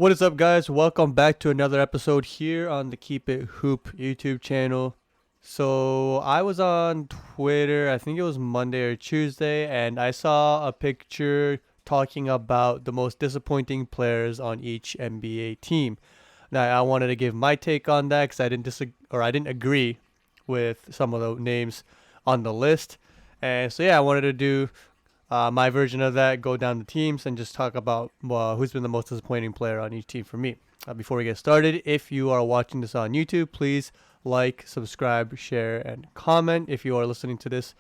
What is up, guys? Welcome back to another episode here on the Keep It Hoop YouTube channel. So, I was on Twitter, I think it was Monday or Tuesday, and I saw a picture talking about the most disappointing players on each NBA team. Now, I wanted to give my take on that because I didn't agree with some of the names on the list. And so, yeah, I wanted to do my version of that, go down the teams and just talk about who's been the most disappointing player on each team for me. Before we get started, if you are watching this on YouTube, please like, subscribe, share, and comment. If you are listening to this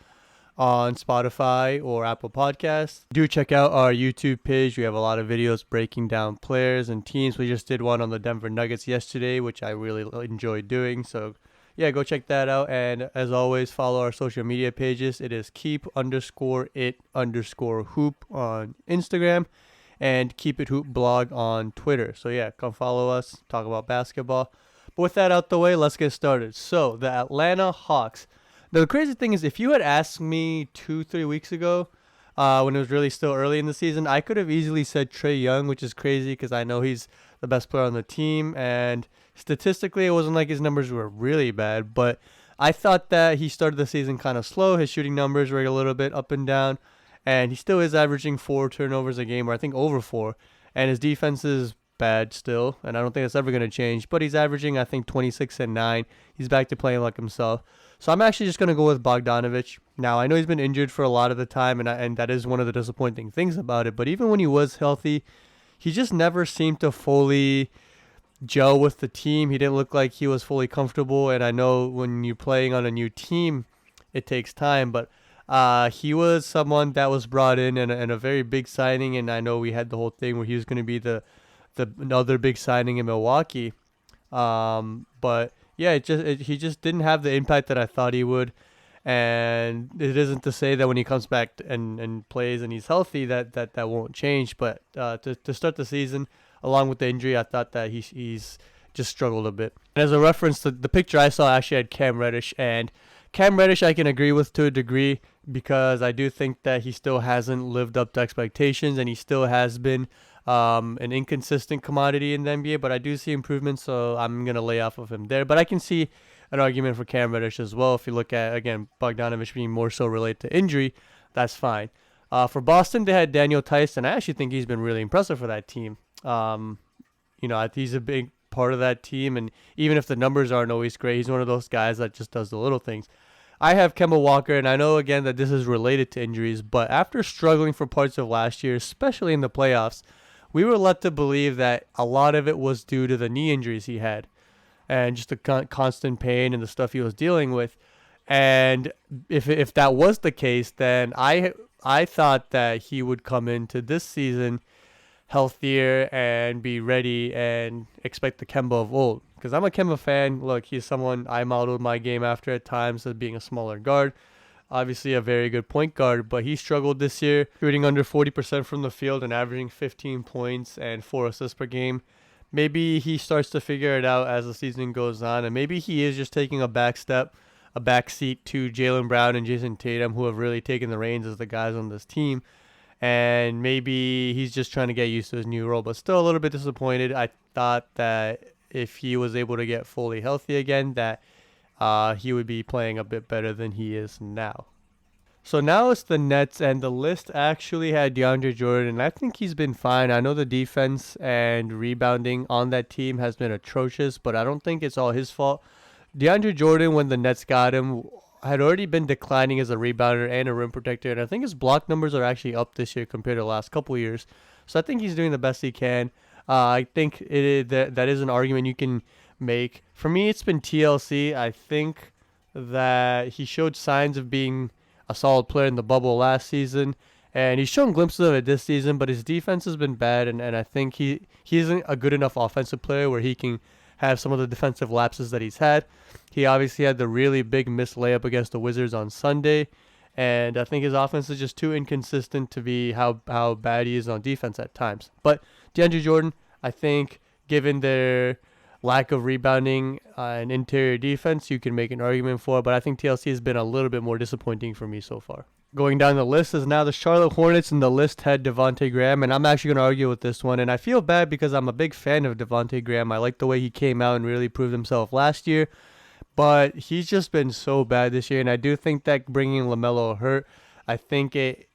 on Spotify or Apple Podcasts, do check out our YouTube page. We have a lot of videos breaking down players and teams. We just did one on the Denver Nuggets yesterday, which I really enjoyed doing. So yeah, go check that out. And as always, follow our social media pages. It is keep_it_hoop on Instagram and Keep It Hoop blog on Twitter. So yeah, come follow us, talk about basketball. But with that out the way, let's get started. So the Atlanta Hawks. Now the crazy thing is, if you had asked me 2-3 weeks ago, when it was really still early in the season, I could have easily said Trae Young, which is crazy because I know he's the best player on the team, and statistically, it wasn't like his numbers were really bad, but I thought that he started the season kind of slow. His shooting numbers were a little bit up and down, and he still is averaging 4 turnovers a game, or I think over 4, and his defense is bad still, and I don't think that's ever going to change, but he's averaging, I think, 26 and 9. He's back to playing like himself. So I'm actually just going to go with Bogdanovic. Now, I know he's been injured for a lot of the time, and that is one of the disappointing things about it, but even when he was healthy, he just never seemed to fully gel with the team. He didn't look like he was fully comfortable, and I know when you're playing on a new team, it takes time, but he was someone that was brought in and a very big signing, and I know we had the whole thing where he was going to be the another big signing in Milwaukee, but yeah, he just didn't have the impact that I thought he would. And it isn't to say that when he comes back and plays and he's healthy that won't change. But to start the season, along with the injury, I thought that he's just struggled a bit. And as a reference, the picture I saw actually had Cam Reddish. And Cam Reddish I can agree with to a degree because I do think that he still hasn't lived up to expectations and he still has been an inconsistent commodity in the NBA. But I do see improvements, so I'm going to lay off of him there. But I can see an argument for Cam Reddish as well. If you look at, again, Bogdanovic being more so related to injury, that's fine. For Boston, they had Daniel Theis, and I actually think he's been really impressive for that team. He's a big part of that team, and even if the numbers aren't always great, he's one of those guys that just does the little things. I have Kemba Walker, and I know, again, that this is related to injuries, but after struggling for parts of last year, especially in the playoffs, we were led to believe that a lot of it was due to the knee injuries he had and just the constant pain and the stuff he was dealing with. And if that was the case, then I thought that he would come into this season healthier and be ready and expect the Kemba of old. Because I'm a Kemba fan. Look, he's someone I modeled my game after at times as being a smaller guard. Obviously a very good point guard, but he struggled this year, shooting under 40% from the field and averaging 15 points and 4 assists per game. Maybe he starts to figure it out as the season goes on, and maybe he is just taking a back seat to Jaylen Brown and Jason Tatum, who have really taken the reins as the guys on this team. And maybe he's just trying to get used to his new role, but still a little bit disappointed. I thought that if he was able to get fully healthy again, that he would be playing a bit better than he is now. So now it's the Nets, and the list actually had DeAndre Jordan. I think he's been fine. I know the defense and rebounding on that team has been atrocious, but I don't think it's all his fault. DeAndre Jordan, when the Nets got him, had already been declining as a rebounder and a rim protector, and I think his block numbers are actually up this year compared to the last couple of years. So I think he's doing the best he can. I think that is an argument you can make. For me, it's been TLC. I think that he showed signs of being a solid player in the bubble last season, and he's shown glimpses of it this season, but his defense has been bad, and I think he isn't a good enough offensive player where he can have some of the defensive lapses that he's had. He obviously had the really big missed layup against the Wizards on Sunday, and I think his offense is just too inconsistent to be how bad he is on defense at times. But DeAndre Jordan, I think, given their lack of rebounding and interior defense, you can make an argument for it, but I think TLC has been a little bit more disappointing for me so far. going down the list is now the Charlotte Hornets, and the list had Devontae Graham, and I'm actually going to argue with this one. And I feel bad because I'm a big fan of Devontae Graham. I like the way he came out and really proved himself last year, but he's just been so bad this year. And I do think that bringing LaMelo hurt, I think it.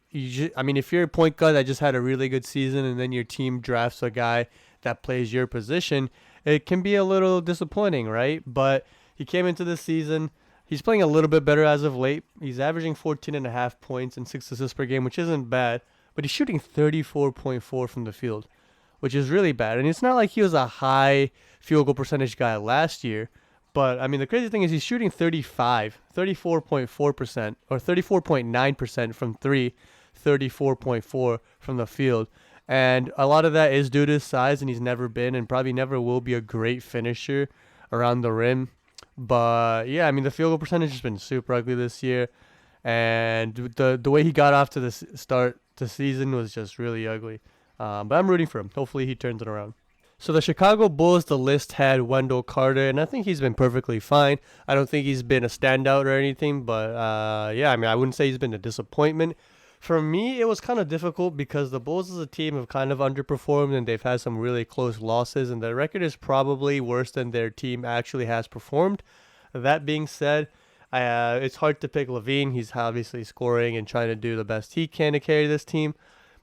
I mean, if you're a point guard that just had a really good season, and then your team drafts a guy that plays your position, it can be a little disappointing, right? But he came into this season. He's playing a little bit better as of late. He's averaging 14.5 points and 6 assists per game, which isn't bad. But he's shooting 34.4 from the field, which is really bad. And it's not like he was a high field goal percentage guy last year. But, I mean, the crazy thing is he's shooting 34.4%, or 34.9% from three, 34.4 from the field. And a lot of that is due to his size, and he's never been and probably never will be a great finisher around the rim. But yeah, I mean the field goal percentage has been super ugly this year, and the way he got off to the start the season was just really ugly. But I'm rooting for him. Hopefully he turns it around. So the Chicago Bulls, the list had Wendell Carter, and I think he's been perfectly fine. I don't think he's been a standout or anything, but yeah, I mean I wouldn't say he's been a disappointment. For me, it was kind of difficult because the Bulls as a team have kind of underperformed and they've had some really close losses, and their record is probably worse than their team actually has performed. That being said, it's hard to pick LaVine. He's obviously scoring and trying to do the best he can to carry this team.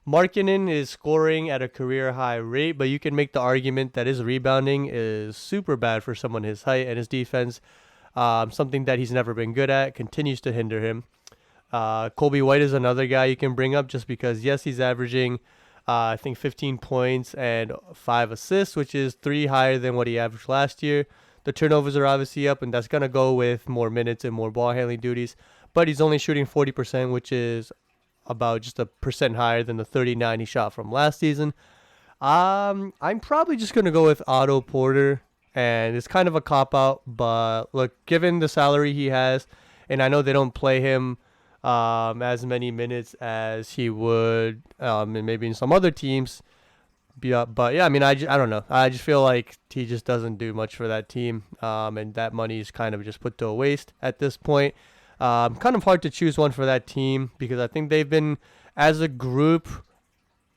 Markkanen is scoring at a career high rate, but you can make the argument that his rebounding is super bad for someone his height, and his defense, something that he's never been good at, continues to hinder him. Kobe White is another guy you can bring up just because, yes, he's averaging, I think, 15 points and 5 assists, which is 3 higher than what he averaged last year. The turnovers are obviously up, and that's going to go with more minutes and more ball handling duties. But he's only shooting 40%, which is about just a percent higher than the 39 he shot from last season. I'm probably just going to go with Otto Porter, and it's kind of a cop-out. But, look, given the salary he has, and I know they don't play him as many minutes as he would, and maybe in some other teams. But yeah, I mean, I don't know. I just feel like he just doesn't do much for that team, and that money is kind of just put to a waste at this point. Kind of hard to choose one for that team because I think they've been, as a group,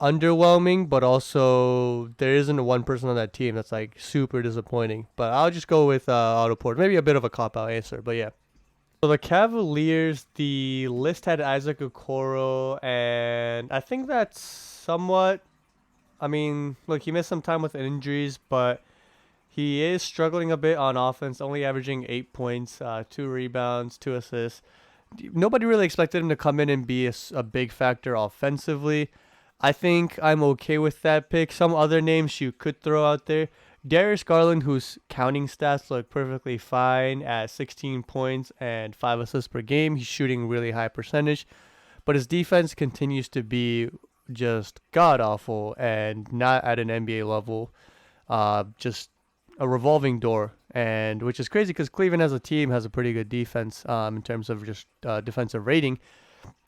underwhelming, but also there isn't one person on that team that's like super disappointing. But I'll just go with Otto Porter. Maybe a bit of a cop-out answer, but yeah. So the Cavaliers, the list had Isaac Okoro, and I think that's somewhat. I mean, look, he missed some time with injuries, but he is struggling a bit on offense, only averaging 8 points, 2 rebounds, 2 assists. Nobody really expected him to come in and be a big factor offensively. I think I'm okay with that pick. Some other names you could throw out there. Darius Garland, whose counting stats look perfectly fine at 16 points and 5 assists per game. He's shooting really high percentage, but his defense continues to be just god-awful and not at an NBA level. Just a revolving door, and which is crazy because Cleveland as a team has a pretty good defense in terms of just defensive rating.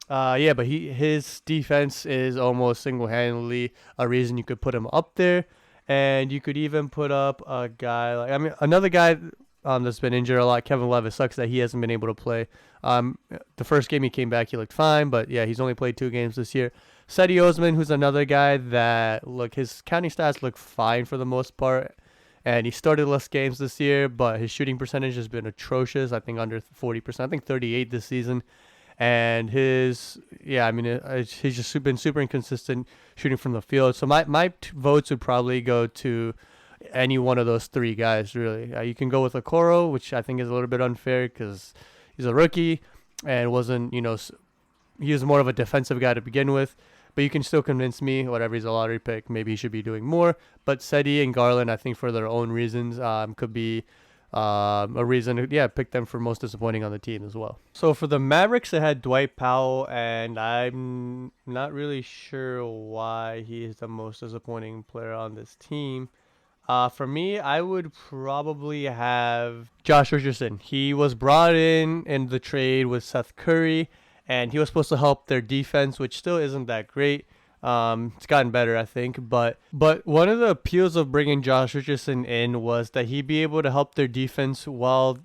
Yeah, but his defense is almost single-handedly a reason you could put him up there. And you could even put up a guy like, I mean, another guy that's been injured a lot, Kevin Love. It sucks that he hasn't been able to play. The first game he came back, he looked fine, but yeah, he's only played 2 games this year. Cedi Osman, who's another guy that, look, his counting stats look fine for the most part, and he started less games this year, but his shooting percentage has been atrocious. I think under 40%. I think 38 this season. And he's just been super inconsistent shooting from the field. So my votes would probably go to any one of those 3 guys, really. You can go with Okoro, which I think is a little bit unfair because he's a rookie and wasn't, he was more of a defensive guy to begin with. But you can still convince me, whatever, he's a lottery pick, maybe he should be doing more. But Cedi and Garland, I think for their own reasons, could be a reason to pick them for most disappointing on the team as well. So for the Mavericks, it had Dwight Powell, and I'm not really sure why he is the most disappointing player on this team. For me, I would probably have Josh Richardson. He was brought in the trade with Seth Curry, and he was supposed to help their defense, which still isn't that great. It's gotten better, I think, but one of the appeals of bringing Josh Richardson in was that he'd be able to help their defense while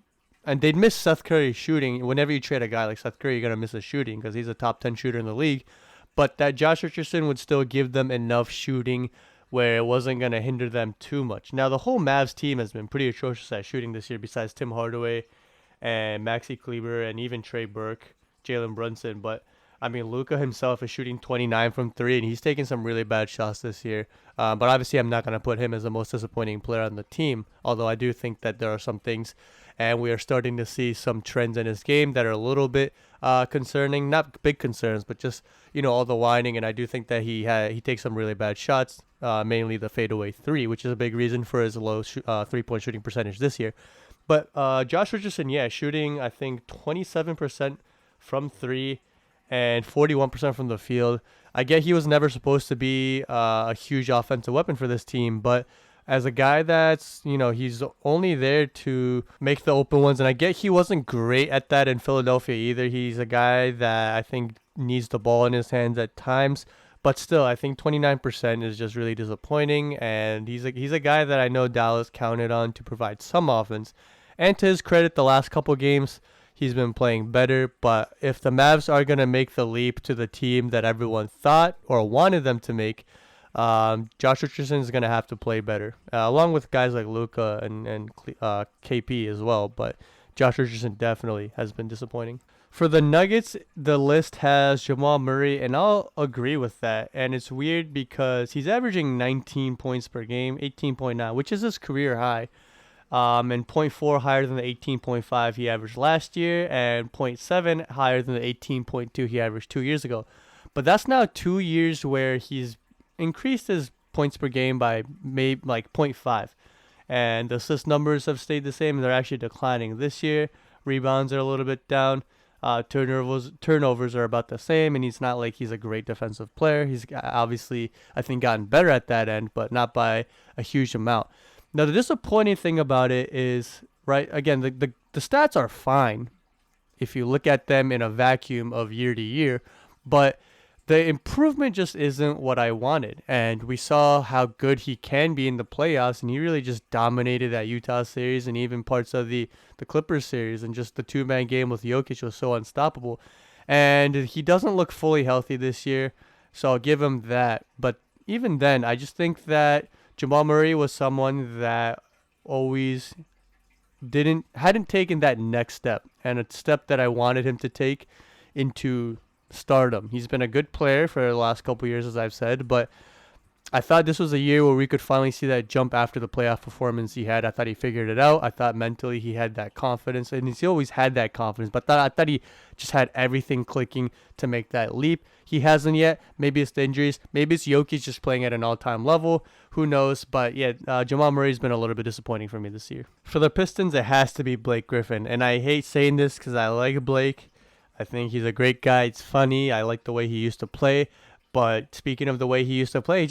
and they'd miss Seth Curry shooting. Whenever you trade a guy like Seth Curry, you're gonna miss his shooting because he's a top 10 shooter in the league. But that Josh Richardson would still give them enough shooting where it wasn't gonna hinder them too much. Now the whole Mavs team has been pretty atrocious at shooting this year, besides Tim Hardaway and Maxi Kleber and even Trey Burke, Jalen Brunson. But I mean, Luka himself is shooting 29 from three, and he's taking some really bad shots this year. But obviously, I'm not going to put him as the most disappointing player on the team, although I do think that there are some things, and we are starting to see some trends in his game that are a little bit concerning. Not big concerns, but just, all the whining, and I do think that he takes some really bad shots, mainly the fadeaway three, which is a big reason for his low three-point shooting percentage this year. But Josh Richardson, shooting, I think, 27% from three and 41% from the field. I get he was never supposed to be a huge offensive weapon for this team, but as a guy that's, he's only there to make the open ones, and I get he wasn't great at that in Philadelphia either. He's a guy that I think needs the ball in his hands at times, but still, I think 29% is just really disappointing, and he's a guy that I know Dallas counted on to provide some offense. And to his credit, the last couple games, he's been playing better. But if the Mavs are going to make the leap to the team that everyone thought or wanted them to make, Josh Richardson is going to have to play better, along with guys like Luka and KP as well. But Josh Richardson definitely has been disappointing. For the Nuggets, the list has Jamal Murray, and I'll agree with that. And it's weird because he's averaging 19 points per game, 18.9, which is his career high. And 0.4 higher than the 18.5 he averaged last year, and 0.7 higher than the 18.2 he averaged 2 years ago. But that's now 2 years where he's increased his points per game by maybe like 0.5. And the assist numbers have stayed the same, and they're actually declining this year. Rebounds are a little bit down. Turnovers are about the same, and he's not like he's a great defensive player. He's obviously, I think, gotten better at that end, but not by a huge amount. Now, the disappointing thing about it is, right, again, the stats are fine if you look at them in a vacuum of year to year, but the improvement just isn't what I wanted. And we saw how good he can be in the playoffs, and he really just dominated that Utah series and even parts of the Clippers series, and just the two-man game with Jokic was so unstoppable. And he doesn't look fully healthy this year, so I'll give him that. But even then, I just think that Jamal Murray was someone that always hadn't taken that next step, and a step that I wanted him to take into stardom. He's been a good player for the last couple years, as I've said, but I thought this was a year where we could finally see that jump after the playoff performance he had. I thought he figured it out. I thought mentally he had that confidence, and he's always had that confidence, but I thought he just had everything clicking to make that leap. He hasn't yet. Maybe it's the injuries. Maybe it's Jokic just playing at an all-time level. Who knows? But yeah, Jamal Murray's been a little bit disappointing for me this year. For the Pistons, it has to be Blake Griffin, and I hate saying this because I like Blake. I think he's a great guy. It's funny. I like the way he used to play. But speaking of the way he used to play,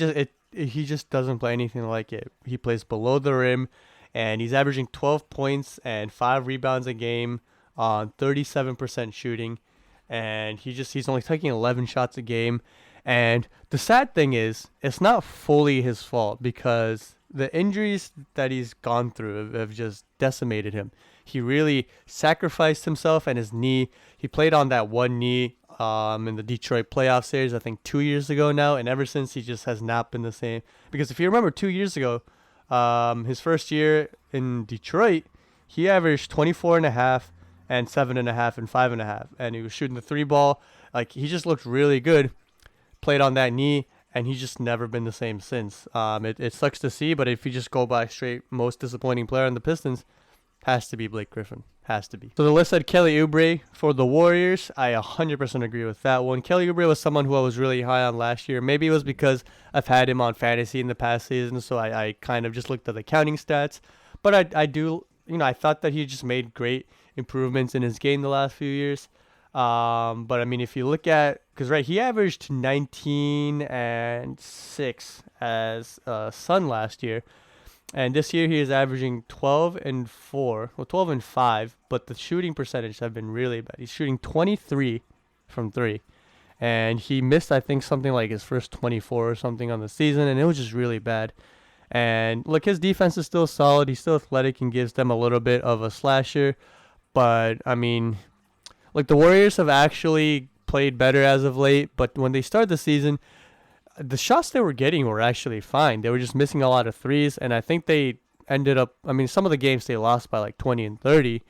he just doesn't play anything like it. He plays below the rim, and he's averaging 12 points and 5 rebounds a game on 37% shooting, and he's only taking 11 shots a game. And the sad thing is, it's not fully his fault because the injuries that he's gone through have just decimated him. He really sacrificed himself and his knee. He played on that one knee in the Detroit playoff series, I think 2 years ago now, and ever since he just has not been the same. Because if you remember 2 years ago, his first year in Detroit, he averaged 24.5 and 7.5 and 5.5, and he was shooting the three ball. Like, he just looked really good, played on that knee, and he's just never been the same since. It sucks to see, but if you just go by straight most disappointing player on the Pistons, has to be Blake Griffin. Has to be. So the list had Kelly Oubre for the Warriors. I 100% agree with that one. Kelly Oubre was someone who I was really high on last year. Maybe it was because I've had him on fantasy in the past season, so I kind of just looked at the counting stats. But I do, I thought that he just made great improvements in his game the last few years. But I mean, if you look at, because he averaged 19 and 6 as a Sun last year. And this year he is averaging 12 and 5, but the shooting percentage have been really bad. He's shooting 23 from 3. And he missed, I think, something like his first 24 or something on the season, and it was just really bad. And look, his defense is still solid. He's still athletic and gives them a little bit of a slasher. But I mean, like the Warriors have actually played better as of late. But when they started the season, the shots they were getting were actually fine. They were just missing a lot of threes, and I think they ended up. I mean, some of the games they lost by like 20 and 30.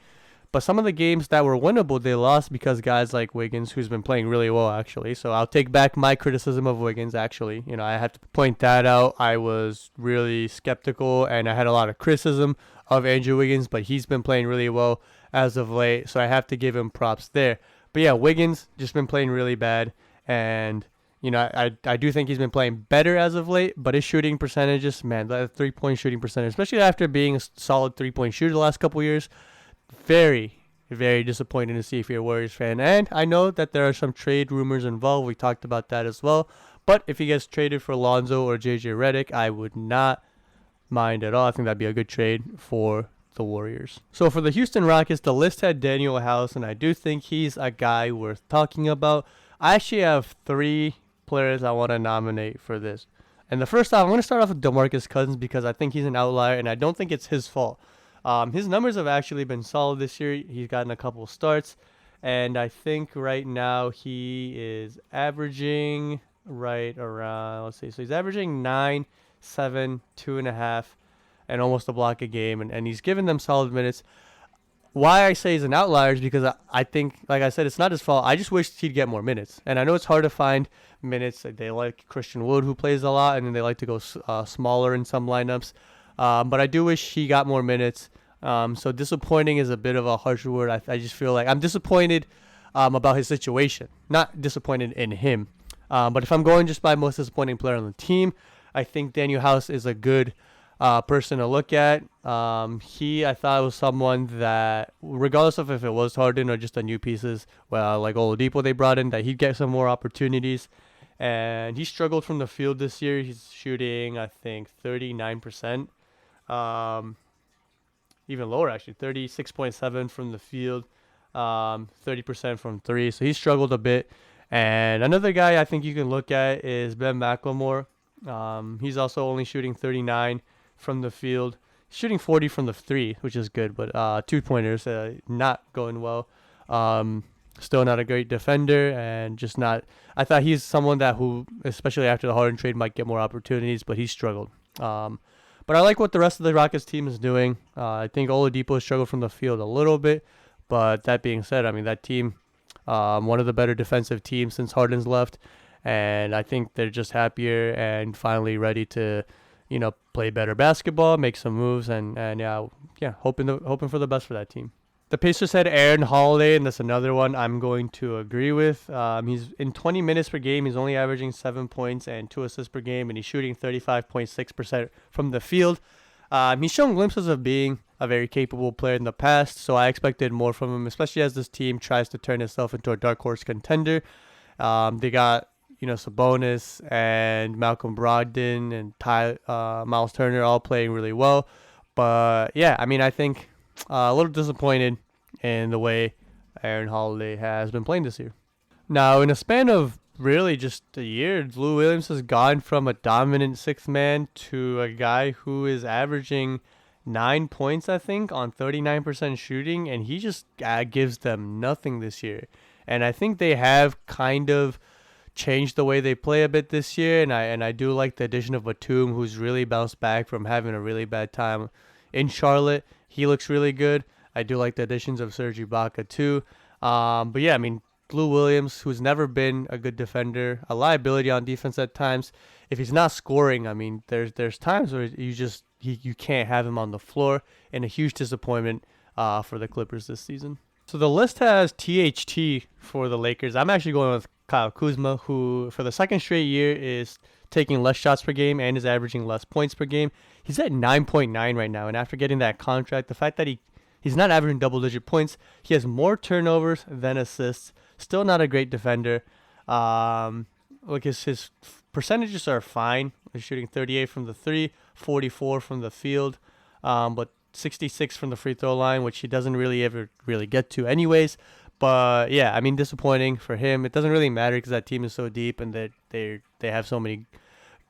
But some of the games that were winnable, they lost because guys like Wiggins, who's been playing really well, actually. So I'll take back my criticism of Wiggins, actually. I have to point that out. I was really skeptical, and I had a lot of criticism of Andrew Wiggins, but he's been playing really well as of late. So I have to give him props there. But yeah, Wiggins just been playing really bad. And, I do think he's been playing better as of late, but his shooting percentages, man, that three-point shooting percentage, especially after being a solid three-point shooter the last couple years, very, very disappointing to see if you're a Warriors fan. And I know that there are some trade rumors involved. We talked about that as well. But if he gets traded for Lonzo or JJ Redick, I would not mind at all. I think that'd be a good trade for the Warriors. So for the Houston Rockets, the list had Daniel House, and I do think he's a guy worth talking about. I actually have 3 players I want to nominate for this. And the first off, I'm going to start off with DeMarcus Cousins because I think he's an outlier, and I don't think it's his fault. His numbers have actually been solid this year. He's gotten a couple starts, and I think right now he is averaging right around, let's see, so he's averaging 9, 7, 2.5, and almost a block a game, and he's given them solid minutes. Why I say he's an outlier is because I think, like I said, it's not his fault. I just wish he'd get more minutes, and I know it's hard to find minutes. They like Christian Wood, who plays a lot, and then they like to go smaller in some lineups. But I do wish he got more minutes. So disappointing is a bit of a harsher word. I just feel like I'm disappointed about his situation, not disappointed in him. But if I'm going just by most disappointing player on the team, I think Daniel House is a good person to look at. I thought was someone that, regardless of if it was Harden or just the new pieces, like Oladipo they brought in, that he'd get some more opportunities. And he struggled from the field this year. He's shooting, I think, 39%. Even lower actually, 36.7 from the field, 30% from 3. So he struggled a bit. And another guy I think you can look at is Ben McLemore. He's also only shooting 39 from the field, shooting 40 from the 3, which is good, but 2-pointers not going well. Still not a great defender, and just not. I thought he's someone who, especially after the Harden trade, might get more opportunities, but he struggled. But I like what the rest of the Rockets team is doing. I think Oladipo struggled from the field a little bit. But that being said, I mean, that team, one of the better defensive teams since Harden's left. And I think they're just happier and finally ready to, play better basketball, make some moves, and hoping for the best for that team. The Pacers had Aaron Holiday, and that's another one I'm going to agree with. He's in 20 minutes per game. He's only averaging 7 points and 2 assists per game, and he's shooting 35.6% from the field. He's shown glimpses of being a very capable player in the past, so I expected more from him, especially as this team tries to turn itself into a dark horse contender. They got Sabonis and Malcolm Brogdon and Miles Turner all playing really well. But yeah, I mean, I think a little disappointed in the way Aaron Holiday has been playing this year. Now, in a span of really just a year, Lou Williams has gone from a dominant sixth man to a guy who is averaging 9 points, I think, on 39% shooting, and he just gives them nothing this year. And I think they have kind of changed the way they play a bit this year, and I do like the addition of Batum, who's really bounced back from having a really bad time in Charlotte. He looks really good. I do like the additions of Serge Ibaka too. But yeah, I mean, Lou Williams, who's never been a good defender, a liability on defense at times. If he's not scoring, I mean, there's times where you can't have him on the floor, and a huge disappointment for the Clippers this season. So the list has THT for the Lakers. I'm actually going with Kyle Kuzma, who for the second straight year is taking less shots per game and is averaging less points per game. He's at 9.9 right now, and after getting that contract, the fact that he's not averaging double-digit points, he has more turnovers than assists. Still not a great defender. His percentages are fine. He's shooting 38 from the 3, 44 from the field, but 66 from the free throw line, which he doesn't really ever really get to anyways. But yeah, I mean, disappointing for him. It doesn't really matter because that team is so deep and they have so many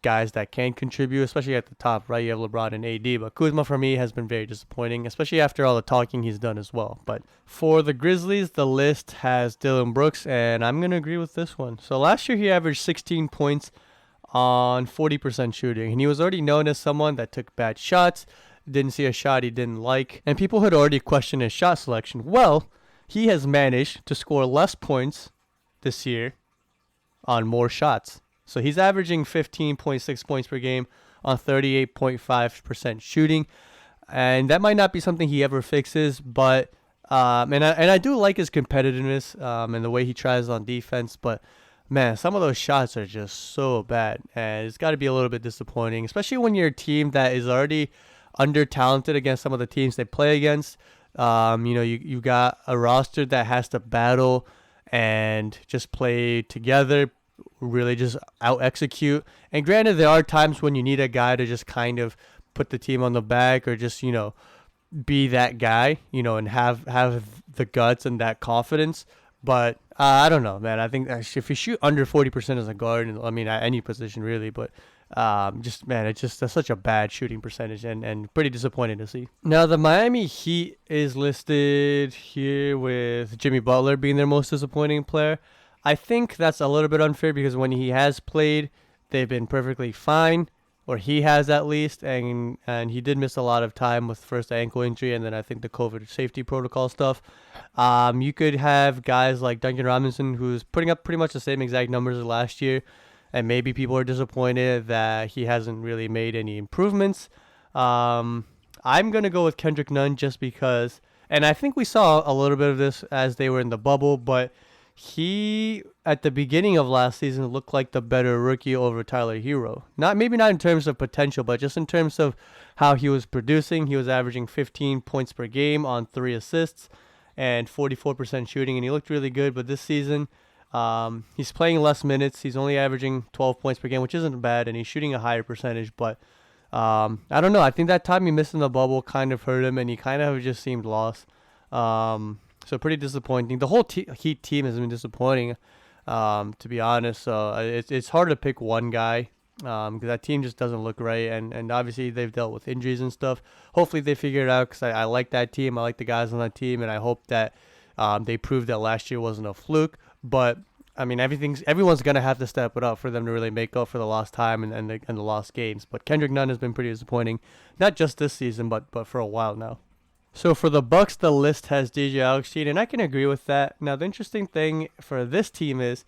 guys that can contribute, especially at the top, right? You have LeBron and AD, but Kuzma for me has been very disappointing, especially after all the talking he's done as well. But for the Grizzlies, the list has Dylan Brooks, and I'm going to agree with this one. So last year he averaged 16 points on 40% shooting, and he was already known as someone that took bad shots, didn't see a shot he didn't like, and people had already questioned his shot selection. Well, he has managed to score less points this year on more shots. So he's averaging 15.6 points per game on 38.5% shooting. And that might not be something he ever fixes, but and I do like his competitiveness and the way he tries on defense, but man, some of those shots are just so bad, and it's got to be a little bit disappointing, especially when you're a team that is already under talented against some of the teams they play against. You got a roster that has to battle and just play together, really just out execute. And granted, there are times when you need a guy to just kind of put the team on the back, or just be that guy, and have the guts and that confidence. But I don't know, man. I think if you shoot under 40% as a guard, I mean at any position really, but it's just such a bad shooting percentage, and pretty disappointing to see. Now the Miami Heat is listed here with Jimmy Butler being their most disappointing player. I think that's a little bit unfair because when he has played, they've been perfectly fine, or he has at least, and he did miss a lot of time with first the ankle injury and then I think the COVID safety protocol stuff. You could have guys like Duncan Robinson, who's putting up pretty much the same exact numbers as last year, and maybe people are disappointed that he hasn't really made any improvements. I'm going to go with Kendrick Nunn just because, and I think we saw a little bit of this as they were in the bubble, but he, at the beginning of last season, looked like the better rookie over Tyler Hero. Maybe not in terms of potential, but just in terms of how he was producing. He was averaging 15 points per game on 3 assists and 44% shooting, and he looked really good. But this season, he's playing less minutes. He's only averaging 12 points per game, which isn't bad, and he's shooting a higher percentage. But I don't know. I think that time he missed in the bubble kind of hurt him, and he kind of just seemed lost. So pretty disappointing. The whole Heat team has been disappointing, to be honest. So it's hard to pick one guy because that team just doesn't look right. And obviously they've dealt with injuries and stuff. Hopefully they figure it out because I like that team. I like the guys on that team, and I hope that they prove that last year wasn't a fluke. But I mean, everyone's gonna have to step it up for them to really make up for the lost time and the lost games. But Kendrick Nunn has been pretty disappointing, not just this season, but for a while now. So for the Bucks, the list has DJ Augustin, and I can agree with that. Now, the interesting thing for this team is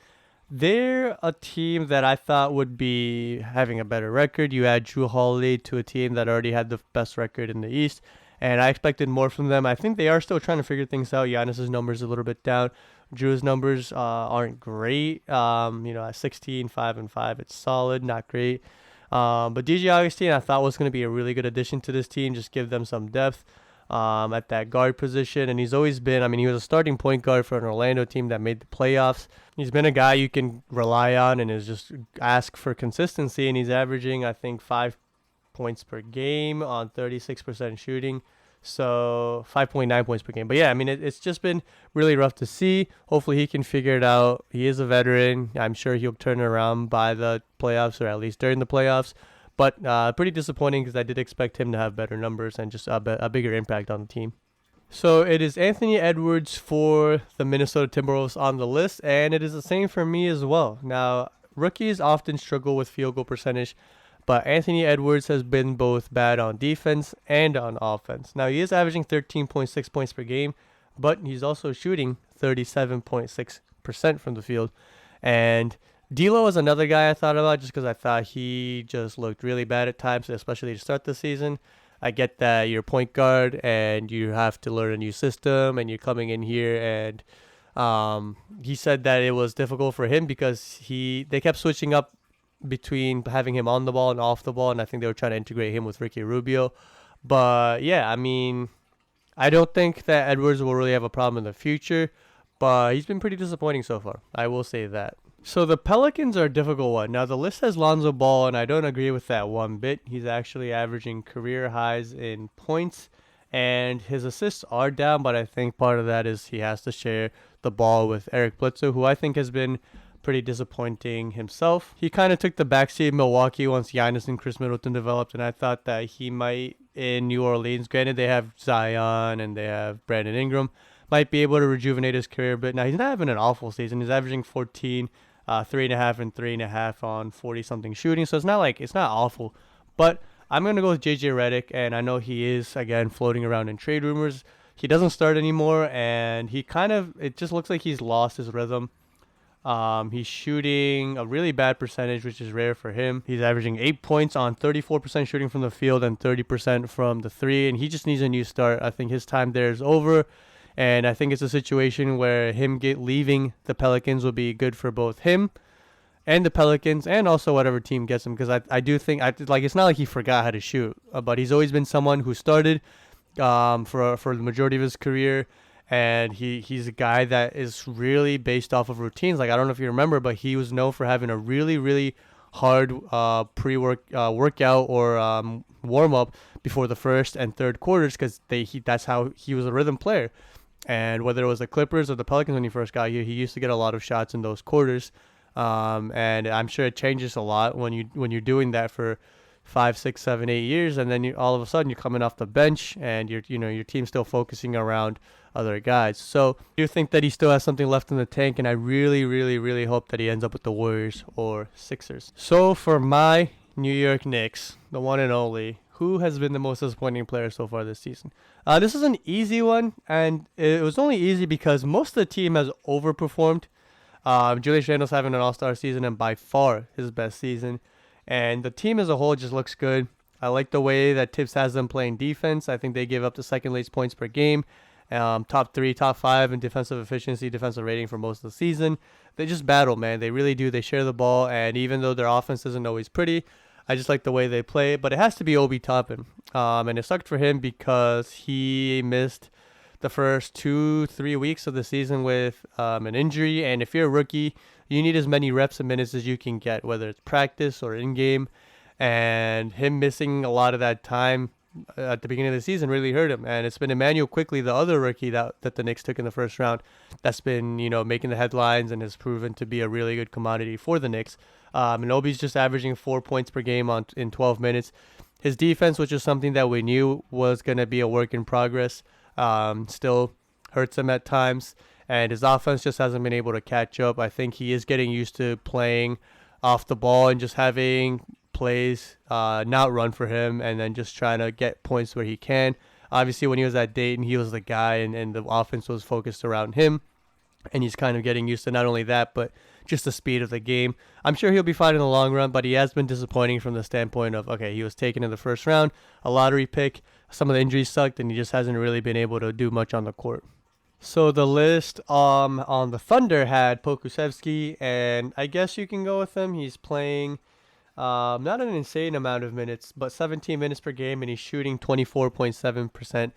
they're a team that I thought would be having a better record. You add Drew Holiday to a team that already had the best record in the East, and I expected more from them. I think they are still trying to figure things out. Giannis's numbers are a little bit down. Drew's numbers aren't great. At 16, 5 and 5, it's solid, not great. But DJ Augustin, I thought was going to be a really good addition to this team. Just give them some depth at that guard position, and he's always been, he was a starting point guard for an Orlando team that made the playoffs. He's been a guy you can rely on and is just ask for consistency, and he's averaging, I think, 5 points per game on 36% shooting, so 5.9 points per game. But yeah, it's just been really rough to see. Hopefully he can figure it out. He is a veteran. I'm sure he'll turn it around by the playoffs, or at least during the playoffs. But pretty disappointing because I did expect him to have better numbers and just a bigger impact on the team. So it is Anthony Edwards for the Minnesota Timberwolves on the list, and it is the same for me as well. Now, rookies often struggle with field goal percentage, but Anthony Edwards has been both bad on defense and on offense. Now, he is averaging 13.6 points per game, but he's also shooting 37.6% from the field. And D'Lo is another guy I thought about just because I thought he just looked really bad at times, especially to start the season. I get that you're a point guard and you have to learn a new system and you're coming in here, and he said that it was difficult for him because they kept switching up between having him on the ball and off the ball, and I think they were trying to integrate him with Ricky Rubio. But yeah, I don't think that Edwards will really have a problem in the future, but he's been pretty disappointing so far. I will say that. So the Pelicans are a difficult one. Now, the list has Lonzo Ball, and I don't agree with that one bit. He's actually averaging career highs in points, and his assists are down, but I think part of that is he has to share the ball with Eric Bledsoe, who I think has been pretty disappointing himself. He kind of took the backseat in Milwaukee once Giannis and Chris Middleton developed, and I thought that he might in New Orleans. Granted, they have Zion and they have Brandon Ingram. Might be able to rejuvenate his career, but now he's not having an awful season. He's averaging 14, 3.5 and 3.5 on 40-something shooting, so it's not awful. But I'm going to go with JJ Redick, and I know he is, again, floating around in trade rumors. He doesn't start anymore, and it just looks like he's lost his rhythm. He's shooting a really bad percentage, which is rare for him. He's averaging 8 points on 34% shooting from the field and 30% from the three, and he just needs a new start. I think his time there is over, and I think it's a situation where him leaving the Pelicans will be good for both him and the Pelicans, and also whatever team gets him, because I do think it's not like he forgot how to shoot, but he's always been someone who started for the majority of his career, and he's a guy that is really based off of routines. Like, I don't know if you remember, but he was known for having a really, really hard workout or warm up before the first and third quarters, because that's how he was a rhythm player. And whether it was the Clippers or the Pelicans when he first got here, he used to get a lot of shots in those quarters. And I'm sure it changes a lot when you're doing that for 5, 6, 7, 8 years, and then all of a sudden you're coming off the bench and your team's still focusing around other guys. So I do think that he still has something left in the tank, and I really, really, really hope that he ends up with the Warriors or Sixers. So for my New York Knicks, the one and only, who has been the most disappointing player so far this season? This is an easy one, and it was only easy because most of the team has overperformed. Julius Randle's having an all-star season, and by far his best season. And the team as a whole just looks good. I like the way that Tibbs has them playing defense. I think they give up the second least points per game. Top 3, top 5 in defensive efficiency, defensive rating for most of the season. They just battle, man. They really do. They share the ball, and even though their offense isn't always pretty, I just like the way they play. But it has to be Obi Toppin. And it sucked for him because he missed the first 2-3 weeks of the season with an injury. And if you're a rookie, you need as many reps and minutes as you can get, whether it's practice or in-game. And him missing a lot of that time at the beginning of the season really hurt him. And it's been Emmanuel Quickley, the other rookie that the Knicks took in the first round, that's been, making the headlines and has proven to be a really good commodity for the Knicks. And Obi's just averaging 4 points per game in 12 minutes. His defense, which is something that we knew was going to be a work in progress, still hurts him at times. And his offense just hasn't been able to catch up. I think he is getting used to playing off the ball and just having plays not run for him, and then just trying to get points where he can. Obviously, when he was at Dayton, he was the guy, and the offense was focused around him. And he's kind of getting used to not only that, but just the speed of the game. I'm sure he'll be fine in the long run, but he has been disappointing from the standpoint of, okay, he was taken in the first round, a lottery pick. Some of the injuries sucked, and he just hasn't really been able to do much on the court. So the list on the Thunder had Pokusevski, and I guess you can go with him. He's playing not an insane amount of minutes, but 17 minutes per game, and he's shooting 24.7%.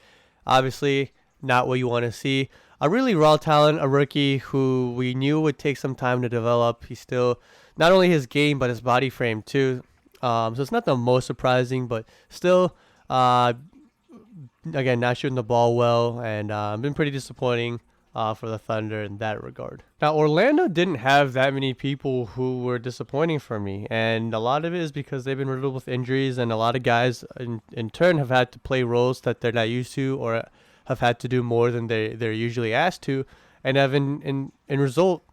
Obviously, not what you want to see. A really raw talent, a rookie who we knew would take some time to develop. He's still, not only his game, but his body frame too. So it's not the most surprising, but still, again, not shooting the ball well, and been pretty disappointing for the Thunder in that regard. Now, Orlando didn't have that many people who were disappointing for me, and a lot of it is because they've been riddled with injuries, and a lot of guys in turn have had to play roles that they're not used to, or have had to do more than they're usually asked to, and have in result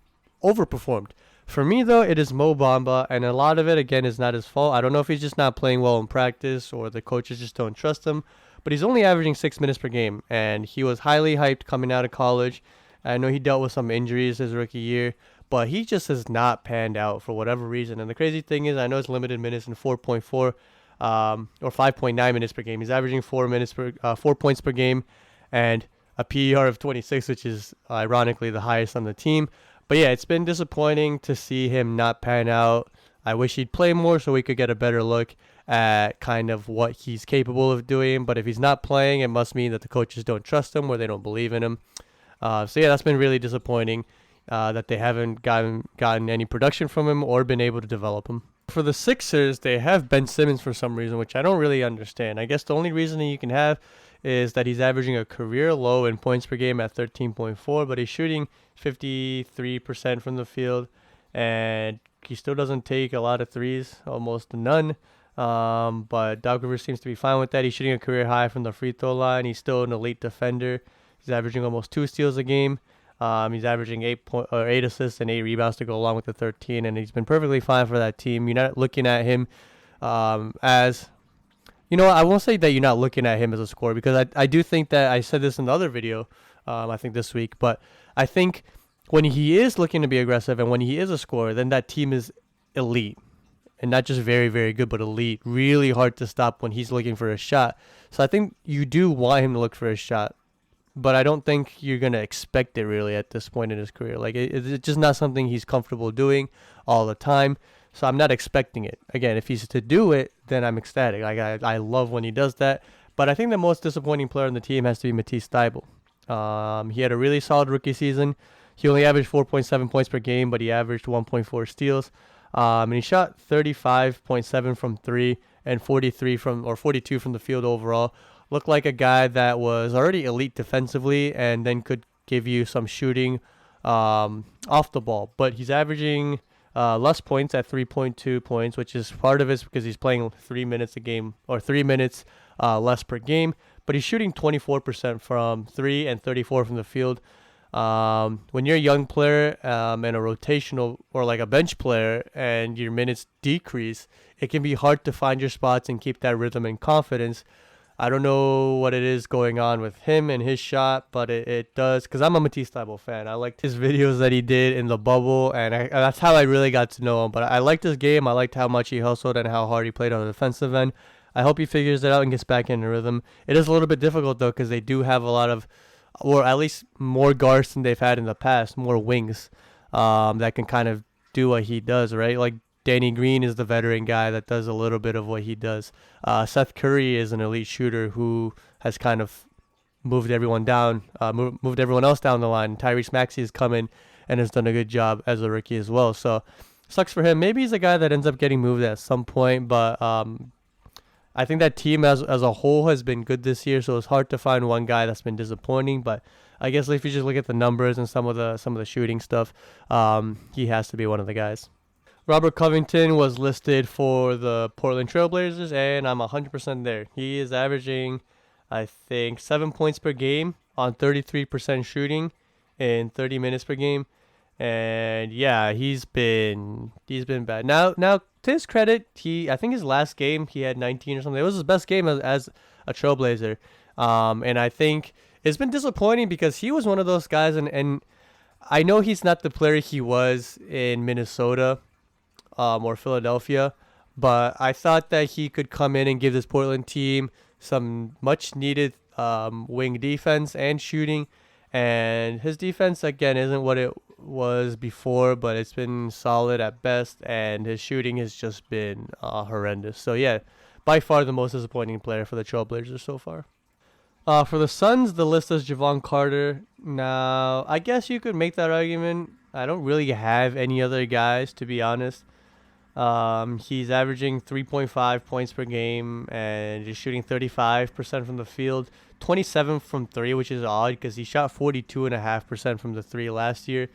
overperformed. For me, though, it is Mo Bamba, and a lot of it, again, is not his fault. I don't know if he's just not playing well in practice or the coaches just don't trust him, but he's only averaging 6 minutes per game, and he was highly hyped coming out of college. I know he dealt with some injuries his rookie year, but he just has not panned out for whatever reason. And the crazy thing is, I know it's limited minutes and 4.4 or 5.9 minutes per game. He's averaging 4 points per game and a PER of 26, which is ironically the highest on the team. But yeah, it's been disappointing to see him not pan out. I wish he'd play more so we could get a better look at kind of what he's capable of doing. But if he's not playing, it must mean that the coaches don't trust him or they don't believe in him. So yeah, that's been really disappointing that they haven't gotten any production from him or been able to develop him. For the Sixers, they have Ben Simmons for some reason, which I don't really understand. I guess the only reason that you can have is that he's averaging a career low in points per game at 13.4, but he's shooting 53% from the field and he still doesn't take a lot of threes, almost none. But Doc Rivers seems to be fine with that. He's shooting a career high from the free throw line. He's still an elite defender. He's averaging almost 2 steals a game. He's averaging 8 assists and 8 rebounds to go along with the 13, and he's been perfectly fine for that team. You're not looking at him as, I won't say that you're not looking at him as a scorer, because I do think that I said this in the other video, I think this week, but I think when he is looking to be aggressive and when he is a scorer, then that team is elite. And not just very, very good, but elite. Really hard to stop when he's looking for a shot. So I think you do want him to look for a shot. But I don't think you're going to expect it really at this point in his career. Like, it's just not something he's comfortable doing all the time. So I'm not expecting it. Again, if he's to do it, then I'm ecstatic. Like, I love when he does that. But I think the most disappointing player on the team has to be Matisse Thybulle. He had a really solid rookie season. He only averaged 4.7 points per game, but he averaged 1.4 steals. And he shot 35.7 from 3 and 42 from the field overall. Looked like a guy that was already elite defensively and then could give you some shooting off the ball. But he's averaging less points at 3.2 points, which is part of it because he's playing 3 minutes a game, or 3 minutes less per game. But he's shooting 24% from 3 and 34 from the field. When you're a young player and a rotational or like a bench player and your minutes decrease, it can be hard to find your spots and keep that rhythm and confidence. I don't know what it is going on with him and his shot, but it does, because I'm a Matisse Thybulle fan. I liked his videos that he did in the bubble, and that's how I really got to know him. But I liked his game. I liked how much he hustled and how hard he played on the defensive end. I hope he figures it out and gets back into rhythm. It is a little bit difficult, though, because they do have a lot of, or at least more guards than they've had in the past, more wings that can kind of do what he does, right? Like Danny Green is the veteran guy that does a little bit of what he does. Seth Curry is an elite shooter who has kind of moved everyone down, moved everyone else down the line. Tyrese Maxey has come in and has done a good job as a rookie as well. So sucks for him. Maybe he's a guy that ends up getting moved at some point, but I think that team as a whole has been good this year, so it's hard to find one guy that's been disappointing. But I guess if you just look at the numbers and some of the shooting stuff, he has to be one of the guys. Robert Covington was listed for the Portland Trailblazers, and I'm 100% there. He is averaging, I think, 7 points per game on 33% shooting in 30 minutes per game. And yeah, he's been bad. Now to his credit, I think his last game he had 19 or something. It was his best game as a Trailblazer. And I think it's been disappointing because he was one of those guys, and I know he's not the player he was in Minnesota or Philadelphia, but I thought that he could come in and give this Portland team some much needed wing defense and shooting. And his defense, again, isn't what it was before, but it's been solid at best, and his shooting has just been horrendous. So yeah, by far the most disappointing player for the Trailblazers so far. For the Suns, the list is Jevon Carter. Now, I guess you could make that argument. I don't really have any other guys, to be honest. He's averaging 3.5 points per game, and he's shooting 35% from the field, 27 from 3, which is odd because he shot 42.5% from the 3 last year.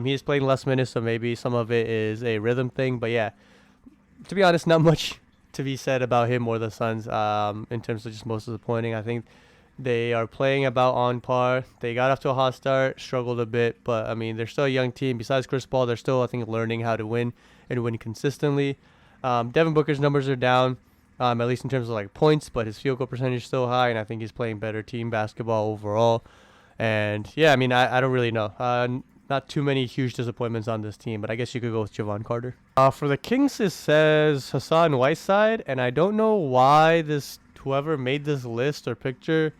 He is playing less minutes, so maybe some of it is a rhythm thing. But yeah, to be honest, not much to be said about him or the Suns in terms of just most disappointing. I think they are playing about on par. They got off to a hot start, struggled a bit, but I mean, they're still a young team. Besides Chris Paul, they're still, I think, learning how to win and win consistently. Devin Booker's numbers are down, at least in terms of like points, but his field goal percentage is still high, and I think he's playing better team basketball overall. And yeah, I mean, I don't really know. Not too many huge disappointments on this team, but I guess you could go with Jevon Carter. For the Kings, it says Hassan Whiteside, and I don't know why whoever made this list or picture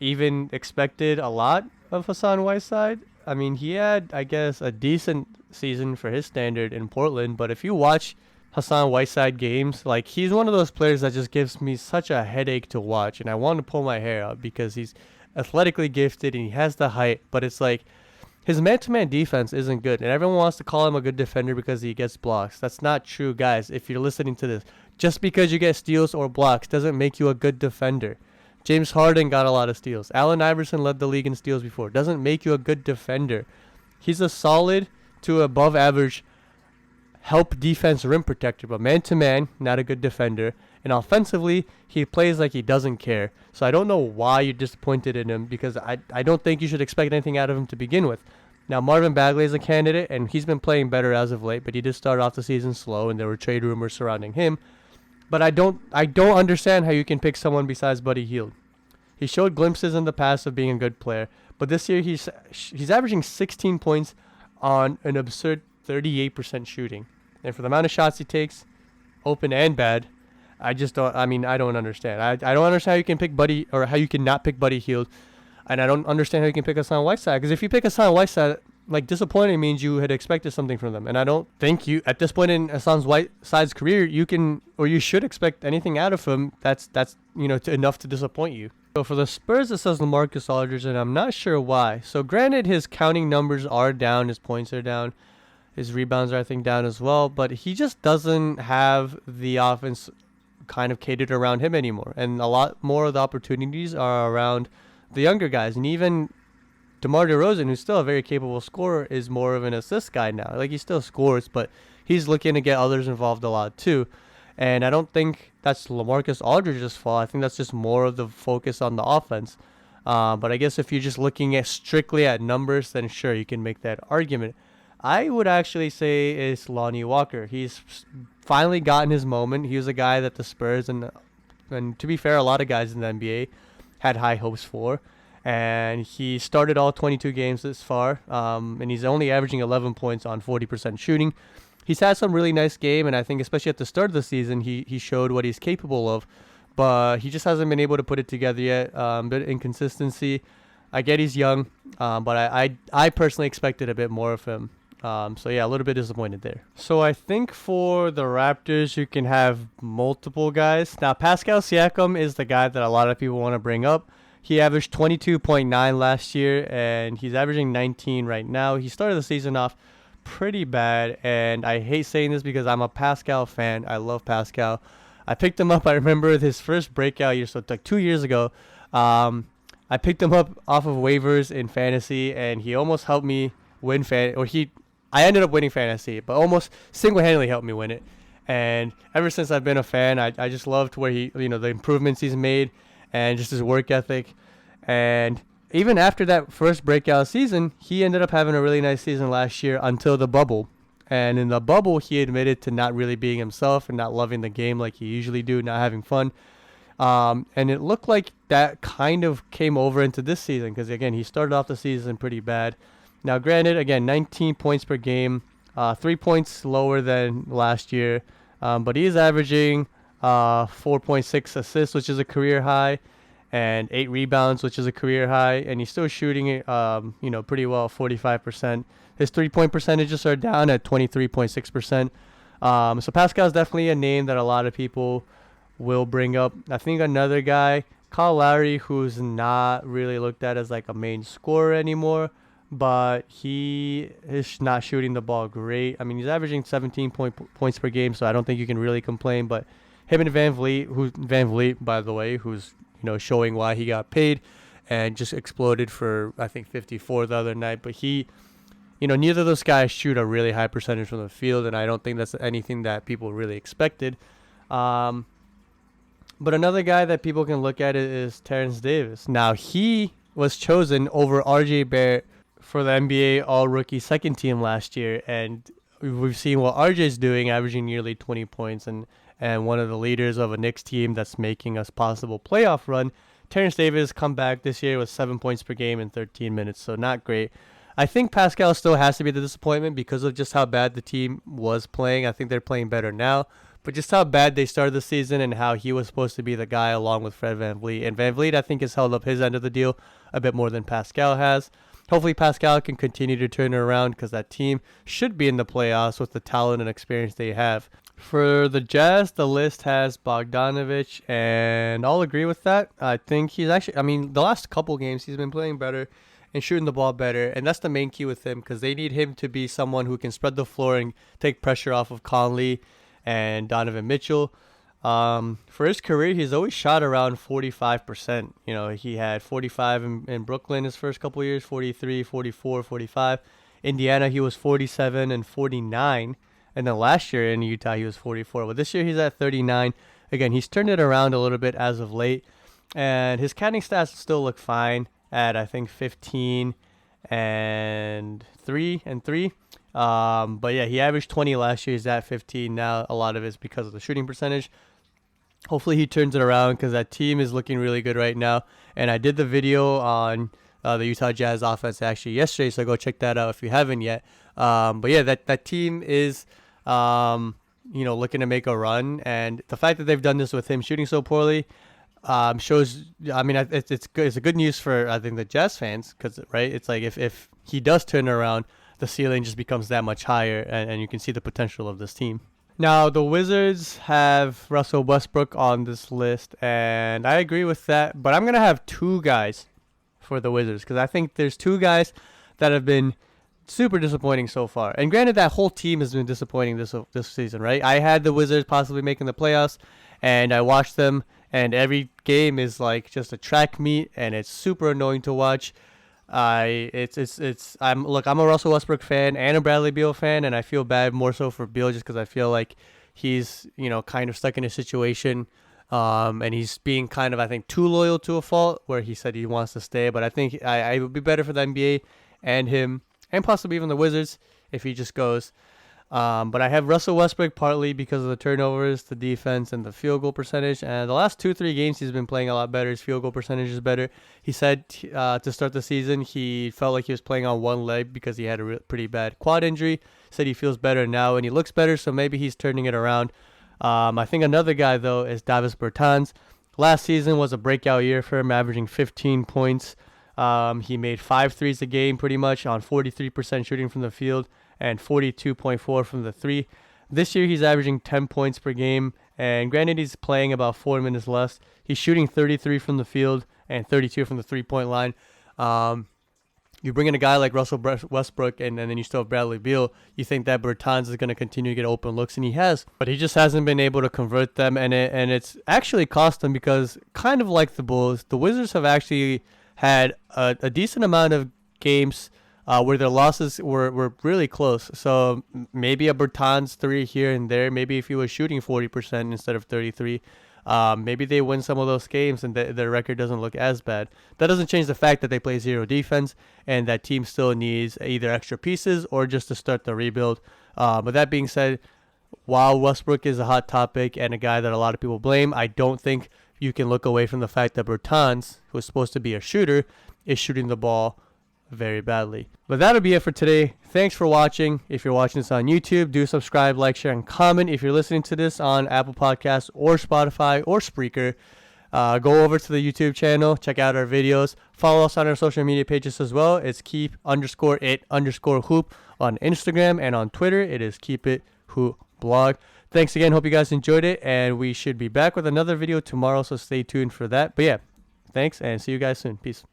even expected a lot of Hassan Whiteside. I mean, he had, I guess, a decent season for his standard in Portland, but if you watch Hassan Whiteside games, like, he's one of those players that just gives me such a headache to watch, and I want to pull my hair out because he's athletically gifted and he has the height, but it's like his man-to-man defense isn't good, and everyone wants to call him a good defender because he gets blocks. That's not true, guys. If you're listening to this, just because you get steals or blocks doesn't make you a good defender. James Harden got a lot of steals. Allen Iverson led the league in steals before. Doesn't make you a good defender. He's a solid to above average help defense rim protector, but man to man, not a good defender. And offensively, he plays like he doesn't care. So I don't know why you're disappointed in him, because I don't think you should expect anything out of him to begin with. Now, Marvin Bagley is a candidate, and he's been playing better as of late, but he did start off the season slow, and there were trade rumors surrounding him. But I don't understand how you can pick someone besides Buddy Hield. He showed glimpses in the past of being a good player, but this year he's averaging 16 points on an absurd 38% shooting. And for the amount of shots he takes, open and bad, I don't understand. I don't understand how you can pick Buddy, or how you can not pick Buddy Hield. And I don't understand how you can pick Hassan Whiteside. Because if you pick Hassan Whiteside, like, disappointing means you had expected something from them. And I don't think you, at this point in Hassan Whiteside's career, you can, or you should expect anything out of him that's enough to disappoint you. So for the Spurs, it says LaMarcus Aldridge, and I'm not sure why. So granted, his counting numbers are down, his points are down, his rebounds are, I think, down as well. But he just doesn't have the offense kind of catered around him anymore. And a lot more of the opportunities are around the younger guys. And even DeMar DeRozan, who's still a very capable scorer, is more of an assist guy now. Like, he still scores, but he's looking to get others involved a lot too. And I don't think that's LaMarcus Aldridge's fault. I think that's just more of the focus on the offense. But I guess if you're just looking at strictly at numbers, then sure, you can make that argument. I would actually say it's Lonnie Walker. He's finally gotten his moment. He was a guy that the Spurs, and to be fair, a lot of guys in the NBA had high hopes for. And he started all 22 games this far, and he's only averaging 11 points on 40% shooting. He's had some really nice game, and I think especially at the start of the season, he showed what he's capable of, but he just hasn't been able to put it together yet. Bit of inconsistency. I get he's young, but I personally expected a bit more of him. So yeah, a little bit disappointed there. So I think for the Raptors, you can have multiple guys. Now, Pascal Siakam is the guy that a lot of people want to bring up. He averaged 22.9 last year, and he's averaging 19 right now. He started the season off pretty bad, and I hate saying this because I'm a Pascal fan. I love Pascal. I picked him up. I remember his first breakout year, so like 2 years ago. I picked him up off of waivers in fantasy, and he almost helped me win I ended up winning fantasy, but almost single-handedly helped me win it. And ever since I've been a fan, I just loved where the improvements he's made and just his work ethic. And even after that first breakout season, he ended up having a really nice season last year until the bubble. And in the bubble, he admitted to not really being himself and not loving the game like he usually do, not having fun. And it looked like that kind of came over into this season because, again, he started off the season pretty bad. Now, granted, again, 19 points per game, 3 points lower than last year, but he is averaging 4.6 assists, which is a career high, and 8 rebounds, which is a career high, and he's still shooting it, pretty well, 45%. His 3-point percentages are down at 23.6%. So Pascal is definitely a name that a lot of people will bring up. I think another guy, Kyle Lowry, who's not really looked at as like a main scorer anymore, but he is not shooting the ball great. I mean, he's averaging 17 points per game, so I don't think you can really complain. But him and Van Vliet, by the way, who's showing why he got paid and just exploded for, I think, 54 the other night. But neither of those guys shoot a really high percentage from the field, and I don't think that's anything that people really expected. But another guy that people can look at is Terrence Davis. Now, he was chosen over R.J. Barrett for the NBA All-Rookie second team last year, and we've seen what RJ's doing, averaging nearly 20 points, and one of the leaders of a Knicks team that's making a possible playoff run. Terrence Davis come back this year with 7 points per game in 13 minutes, so not great. I think Pascal still has to be the disappointment because of just how bad the team was playing. I think they're playing better now, but just how bad they started the season and how he was supposed to be the guy along with Fred VanVleet. And VanVleet, I think, has held up his end of the deal a bit more than Pascal has. Hopefully Pascal can continue to turn it around because that team should be in the playoffs with the talent and experience they have. For the Jazz, the list has Bogdanovic, and I'll agree with that. I think he's the last couple games he's been playing better and shooting the ball better, and that's the main key with him because they need him to be someone who can spread the floor and take pressure off of Conley and Donovan Mitchell. For his career, he's always shot around 45%. He had 45 in Brooklyn his first couple years, 43, 44, 45. Indiana, he was 47 and 49. And then last year in Utah, he was 44. But this year, he's at 39. Again, he's turned it around a little bit as of late. And his counting stats still look fine at, I think, 15 and 3. But yeah, he averaged 20 last year. He's at 15 now. A lot of it's because of the shooting percentage. Hopefully he turns it around because that team is looking really good right now. And I did the video on the Utah Jazz offense actually yesterday, so go check that out if you haven't yet. But yeah, that team is looking to make a run, and the fact that they've done this with him shooting so poorly shows. I mean, it's good. It's a good news for, I think, the Jazz fans, because right, it's like if he does turn it around, the ceiling just becomes that much higher, and you can see the potential of this team. Now, the Wizards have Russell Westbrook on this list, and I agree with that, but I'm going to have two guys for the Wizards, because I think there's two guys that have been super disappointing so far. And granted, that whole team has been disappointing this season, right? I had the Wizards possibly making the playoffs, and I watched them, and every game is like just a track meet, and it's super annoying to watch. I'm a Russell Westbrook fan and a Bradley Beal fan, and I feel bad more so for Beal just because I feel like he's kind of stuck in a situation, and he's being kind of, I think, too loyal to a fault where he said he wants to stay. But I think it would be better for the NBA and him and possibly even the Wizards if he just goes. But I have Russell Westbrook partly because of the turnovers, the defense, and the field goal percentage. And the last 2-3 games, he's been playing a lot better. His field goal percentage is better. He said to start the season, he felt like he was playing on one leg because he had a pretty bad quad injury. Said he feels better now and he looks better, so maybe he's turning it around. I think another guy, though, is Davis Bertans. Last season was a breakout year for him, averaging 15 points. He made 5 threes a game pretty much on 43% shooting from the field and 42.4 from the three. This year he's averaging 10 points per game, and granted he's playing about 4 minutes less. He's shooting 33 from the field and 32 from the three-point line. You bring in a guy like Russell Westbrook, and then you still have Bradley Beal. You think that Bertans is going to continue to get open looks, and he has, but he just hasn't been able to convert them, and it's actually cost him because, kind of like the Bulls, the Wizards have actually had a decent amount of games where their losses were really close. So maybe a Bertans 3 here and there. Maybe if he was shooting 40% instead of 33%, maybe they win some of those games and their record doesn't look as bad. That doesn't change the fact that they play zero defense and that team still needs either extra pieces or just to start the rebuild. But that being said, while Westbrook is a hot topic and a guy that a lot of people blame, I don't think you can look away from the fact that Bertans, who is supposed to be a shooter, is shooting the ball very badly. But that'll be it for today. Thanks for watching. If you're watching this on YouTube, do subscribe, like, share, and comment. If you're listening to this on Apple Podcasts or Spotify or Spreaker, go over to the YouTube channel, check out our videos, follow us on our social media pages as well. It's keep_it_hoop on Instagram, and on Twitter it is keepithoopblog. Thanks again. Hope you guys enjoyed it, and we should be back with another video tomorrow, so stay tuned for that. But yeah, thanks, and see you guys soon. Peace.